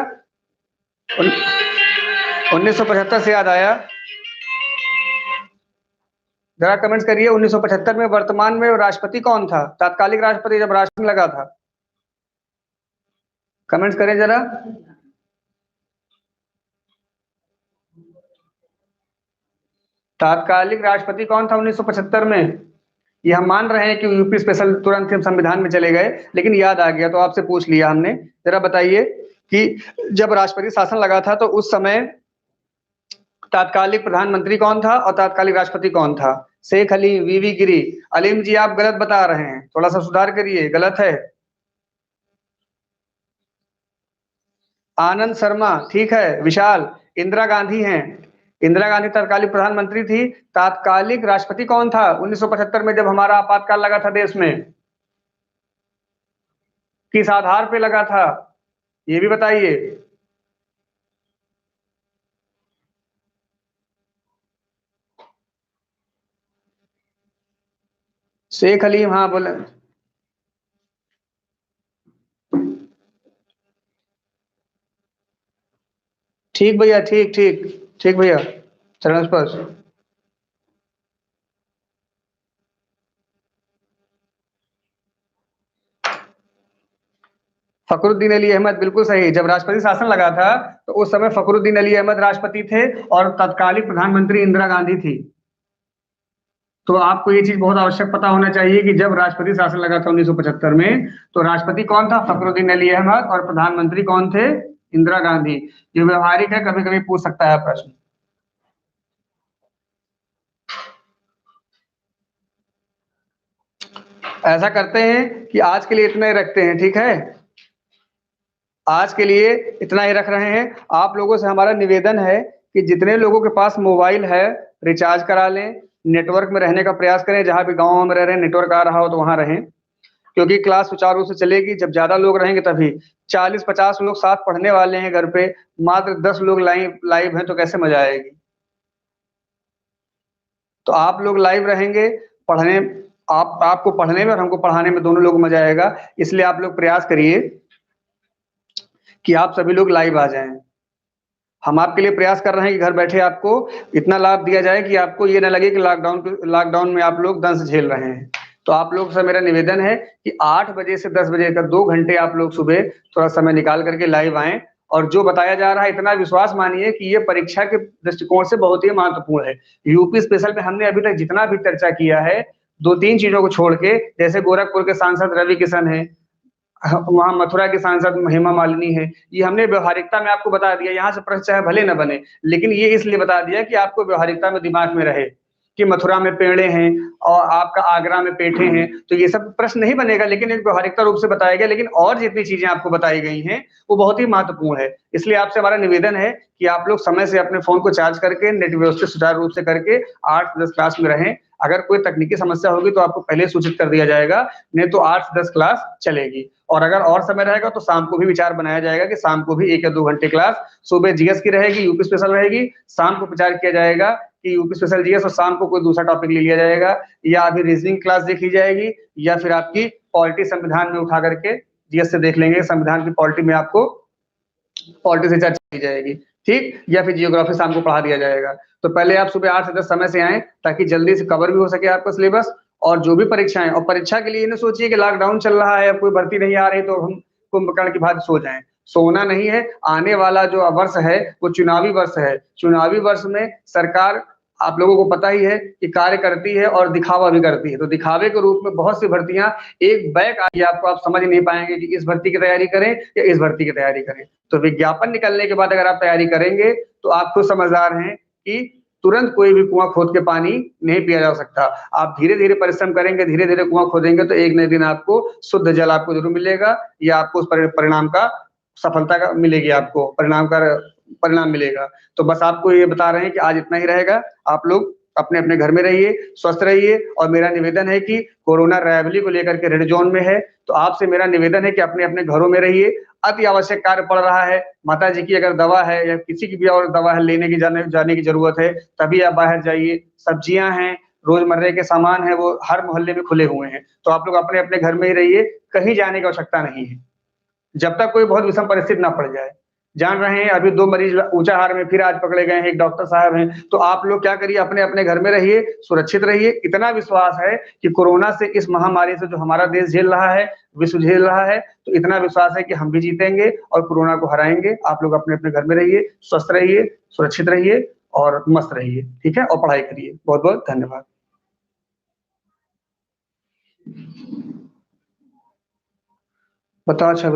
[SPEAKER 1] 1975 से याद आया, जरा कमेंट्स करिए। 1975 में वर्तमान में राष्ट्रपति कौन था? तात्कालिक राष्ट्रपति जब राष्ट्र लगा था, कमेंट्स करें जरा। तात्कालिक राष्ट्रपति कौन था 1975 में? ये हम मान रहे हैं कि यूपी स्पेशल तुरंत हम संविधान में चले गए, लेकिन याद आ गया तो आपसे पूछ लिया हमने। जरा बताइए कि जब राष्ट्रपति शासन लगा था तो उस समय तात्कालिक प्रधानमंत्री कौन था और तात्कालिक राष्ट्रपति कौन था? शेख अलीम, वीवी गिरी। अलीम जी आप गलत बता रहे हैं, थोड़ा सा सुधार करिए, गलत है। आनंद शर्मा, ठीक है। विशाल, इंदिरा गांधी हैं। इंदिरा गांधी तत्कालीन प्रधानमंत्री थी। तात्कालिक राष्ट्रपति कौन था 1975 में जब हमारा आपातकाल लगा था देश में? किस आधार पे लगा था ये भी बताइए। शेख अलीम, हाँ बोले। ठीक भैया, ठीक ठीक ठीक भैया, चरण स्पर्श। फखरुद्दीन अली अहमद, बिल्कुल सही। जब राष्ट्रपति शासन लगा था तो उस समय फखरुद्दीन अली अहमद राष्ट्रपति थे और तत्कालीन प्रधानमंत्री इंदिरा गांधी थी। तो आपको ये चीज बहुत आवश्यक पता होना चाहिए कि जब राष्ट्रपति शासन लगा था 1975 में तो राष्ट्रपति कौन था? फखरुद्दीन अली अहमद। और प्रधानमंत्री कौन थे? इंदिरा गांधी। ये व्यवहारिक है, कभी कभी पूछ सकता है प्रश्न। ऐसा करते हैं कि आज के लिए इतना ही रखते हैं, ठीक है? आज के लिए इतना ही रख रहे हैं। आप लोगों से हमारा निवेदन है कि जितने लोगों के पास मोबाइल है रिचार्ज करा लें, नेटवर्क में रहने का प्रयास करें। जहां भी गाँव में रह रहे हैं, नेटवर्क आ रहा हो तो वहां रहें, क्योंकि क्लास सुचारू रूप से चलेगी जब ज्यादा लोग रहेंगे तभी। 40-50 लोग साथ पढ़ने वाले हैं घर पे, मात्र 10 लोग लाइव लाइव हैं तो कैसे मजा आएगी? तो आप लोग लाइव रहेंगे, पढ़ने, आप आपको पढ़ने में और हमको पढ़ाने में दोनों लोग मजा आएगा। इसलिए आप लोग प्रयास करिए कि आप सभी लोग लाइव आ जाएं। हम आपके लिए प्रयास कर रहे हैं कि घर बैठे आपको इतना लाभ दिया जाए कि आपको ये ना लगे कि लॉकडाउन में आप लोग दंश झेल रहे हैं। तो आप लोग से मेरा निवेदन है कि 8 बजे से 10 बजे तक 2 घंटे आप लोग सुबह थोड़ा समय निकाल करके लाइव आएं। और जो बताया जा रहा है इतना विश्वास मानिए कि ये परीक्षा के दृष्टिकोण से बहुत ही महत्वपूर्ण है। यूपी स्पेशल में हमने अभी तक जितना भी चर्चा किया है, 2-3 चीजों को छोड़ के, जैसे गोरखपुर के सांसद रवि किशन है, वहाँ मथुरा की सांसद हेमा मालिनी है, ये हमने व्यवहारिकता में आपको बता दिया। यहाँ से प्रश्न चाहे भले न बने, लेकिन ये इसलिए बता दिया कि आपको व्यवहारिकता में दिमाग में रहे कि मथुरा में पेड़े हैं और आपका आगरा में पेठे हैं। तो ये सब प्रश्न नहीं बनेगा, लेकिन एक व्यवहारिकता रूप से बताया गया। लेकिन और जितनी चीजें आपको बताई गई हैं वो बहुत ही महत्वपूर्ण है। इसलिए आपसे हमारा निवेदन है कि आप लोग समय से अपने फोन को चार्ज करके नेट व्यवस्थित सुचारू रूप से करके 8-10 क्लास में रहें। अगर कोई तकनीकी समस्या होगी तो आपको पहले सूचित कर दिया जाएगा, नहीं तो 8-10 क्लास चलेगी। और अगर और समय रहेगा तो शाम को भी विचार बनाया जाएगा कि शाम को भी 1 या 2 घंटे क्लास, सुबह जीएस की रहेगी, यूपी स्पेशल रहेगी, शाम को विचार किया जाएगा कि यूपी स्पेशल जीएस और शाम को कोई दूसरा टॉपिक ले लिया जाएगा, या अभी रीजनिंग क्लास देख ली जाएगी, या फिर आपकी पॉलिटी संविधान में उठा करके जीएस से देख लेंगे। संविधान की पॉलिटी में आपको पॉलिटी से चर्चा की जाएगी, ठीक? या फिर जियोग्राफी शाम को पढ़ा दिया जाएगा। तो पहले आप सुबह 8 से 10 समय से आएं ताकि जल्दी से कवर भी हो सके आपका सिलेबस। और जो भी परीक्षाएं, और परीक्षा के लिए ये ना सोचिए कि लॉकडाउन चल रहा है, अब कोई भर्ती नहीं आ रही तो हम कुंभकर्ण की भांति सो जाएं। सोना नहीं है। आने वाला जो वर्ष है वो चुनावी वर्ष है। चुनावी वर्ष में सरकार, आप लोगों को पता ही है कि कार्य करती है और दिखावा भी करती है। तो दिखावे के रूप में बहुत सी भर्तियां एक बैक आई, आपको आप समझ नहीं पाएंगे कि इस भर्ती की तैयारी करें या इस भर्ती की तैयारी करें। तो विज्ञापन निकलने के बाद अगर आप तैयारी करेंगे तो आप खुद समझदार हैं कि तुरंत कोई भी कुआं खोद के पानी नहीं पिया जा सकता। आप धीरे धीरे परिश्रम करेंगे, धीरे धीरे कुआं खोदेंगे तो एक न एक दिन आपको शुद्ध जल आपको जरूर मिलेगा, या आपको उस परिणाम का सफलता का मिलेगी, आपको परिणाम मिलेगा। तो बस आपको ये बता रहे हैं कि आज इतना ही रहेगा। आप लोग अपने अपने घर में रहिए, स्वस्थ रहिए। और मेरा निवेदन है कि कोरोना रैवली को लेकर के रेड जोन में है, तो आपसे मेरा निवेदन है कि अपने अपने घरों में रहिए। अति आवश्यक कार्य पड़ रहा है, माता जी की अगर दवा है या किसी की भी और दवा है लेने की जाने की जरूरत है, तभी आप बाहर जाइए। सब्जियां हैं, रोजमर्रे के सामान है, वो हर मोहल्ले में खुले हुए हैं। तो आप लोग अपने अपने घर में ही रहिए, कहीं जाने की आवश्यकता नहीं है, जब तक कोई बहुत विषम परिस्थिति ना पड़ जाए। जान रहे हैं अभी 2 मरीज ऊंचाहार में फिर आज पकड़े गए हैं, एक डॉक्टर साहब हैं। तो आप लोग क्या करिए, अपने अपने घर में रहिए, सुरक्षित रहिए। इतना विश्वास है कि कोरोना से, इस महामारी से जो हमारा देश झेल रहा है, विश्व झेल रहा है, तो इतना विश्वास है कि हम भी जीतेंगे और कोरोना को हराएंगे। आप लोग अपने अपने घर में रहिए, स्वस्थ रहिए, सुरक्षित रहिए और मस्त रहिए, ठीक है? और पढ़ाई करिए। बहुत बहुत धन्यवाद। बताओ अच्छा